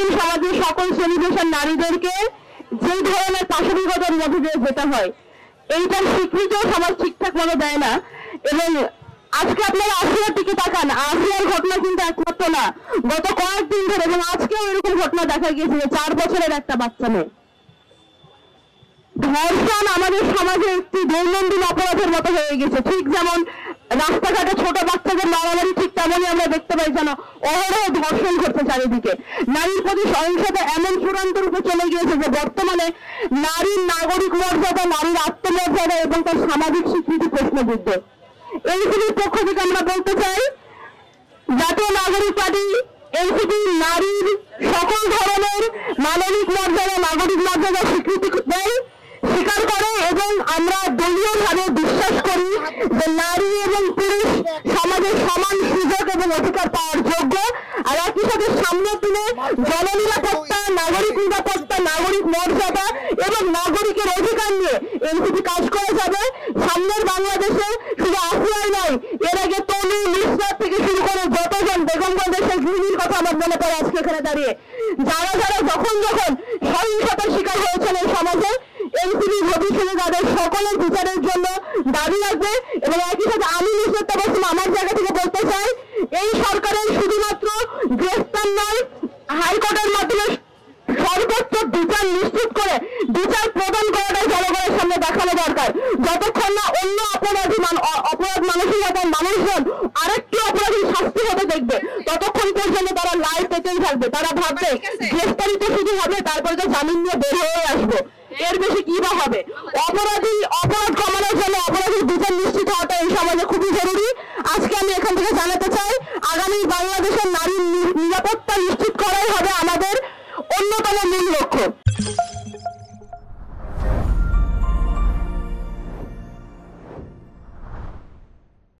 মুসলিম সমাজের সকল শ্রেণী পেশার নারীদেরকে যে ধরনের পাশবিকতার মধ্যে দিয়ে যেতে হয় এইটার স্বীকৃতিও সমাজ ঠিকঠাক মতো দেয় না। এবং আজকে আপনারা আসিয়ার দিকে তাকান, আসিয়ার ঘটনা কিন্তু একমাত্র না, গত কয়েকদিন ধরে এবং আজকেও এরকম ঘটনা দেখা গিয়েছে যে 4 বছরের একটা বাচ্চা মেয়ে। ধর্ষণ আমাদের সমাজে একটি দৈনন্দিন অপরাধের মতো হয়ে গেছে। ঠিক যেমন রাস্তাঘাটে ছোট বাচ্চাদের মারামারি, ঠিক তেমনই আমরা দেখতে পাই যেন অহরহ ধর্ষণ করছে চারিদিকে। নারীর প্রতি সহিংসতা এমন চূড়ান্ত রূপে চলে গিয়েছে যে বর্তমানে নারীর নাগরিক মর্যাদা, নারীর আত্মমর্যাদা এবং তার সামাজিক স্বীকৃতি প্রশ্নবিদ্ধ। এনসিপির পক্ষ থেকে আমরা বলতে চাই, জাতীয় নাগরিক পার্টি এনসিপি নারীর সকল ধরনের মানবিক মর্যাদা, নাগরিক মর্যাদা স্বীকৃতি দেয়, স্বীকার করে এবং আমরা দলীয়ভাবে বিশ্বাস করি যে নারী এবং পুরুষ সমাজের সমান সুযোগ এবং অধিকার পাওয়ার যোগ্য। আর একই সাথে সামনে তুলে জননিরাপত্তা, নাগরিক নিরাপত্তা, নাগরিক মর্যাদা এবং নাগরিকের অধিকার নিয়ে এনসিপি কাজ করে যাবে। সামনের বাংলাদেশে শুধু আসিয়াই নয়, এর আগে তনু, নুসরাত থেকে শুরু করে যতজন বেগমগঞ্জের সেই গৃহিণীর কথা আমার মনে পড়ে আজকে এখানে দাঁড়িয়ে, যারা যারা যখন সহিংসতার শিকার হয়েছেন এই সমাজে, এনসিপি ভবিষ্যতে তাদের সকলের বিচারের জন্য দাবি রাখবে। এবং একই সাথে আমি নুসরাত তাবাসসুম আমার জায়গা থেকে বলতে চাই, এই সরকারের শুধুমাত্র গ্রেফতার নয়, হাইকোর্টের মাধ্যমে সর্বোচ্চ বিচার নিশ্চিত করে বিচার প্রদান করাটাই জনগণের সামনে দেখানো দরকার। যতক্ষণ না অন্য অপরাধ মানসিকতার মানুষজন আরেকটি অপরাধীর শাস্তি হতে দেখবে, ততক্ষণ পর্যন্ত তারা লাইফ পেতেই থাকবে। তারা ভাববে গ্রেফতারি তো শুধু হবে, তারপরে তো জামিন নিয়ে বের হয়ে আসবো, এর বেশি কি বা হবে। অপরাধ কমানোর জন্য অপরাধীর বিচার নিশ্চিত হওয়াটা এই সমাজে খুবই জরুরি। আজকে আমি এখান থেকে জানাতে চাই, আগামী বাংলাদেশের নারীর নিরাপত্তা নিশ্চিত করাই হবে আমাদের অন্যতম মূল লক্ষ্য।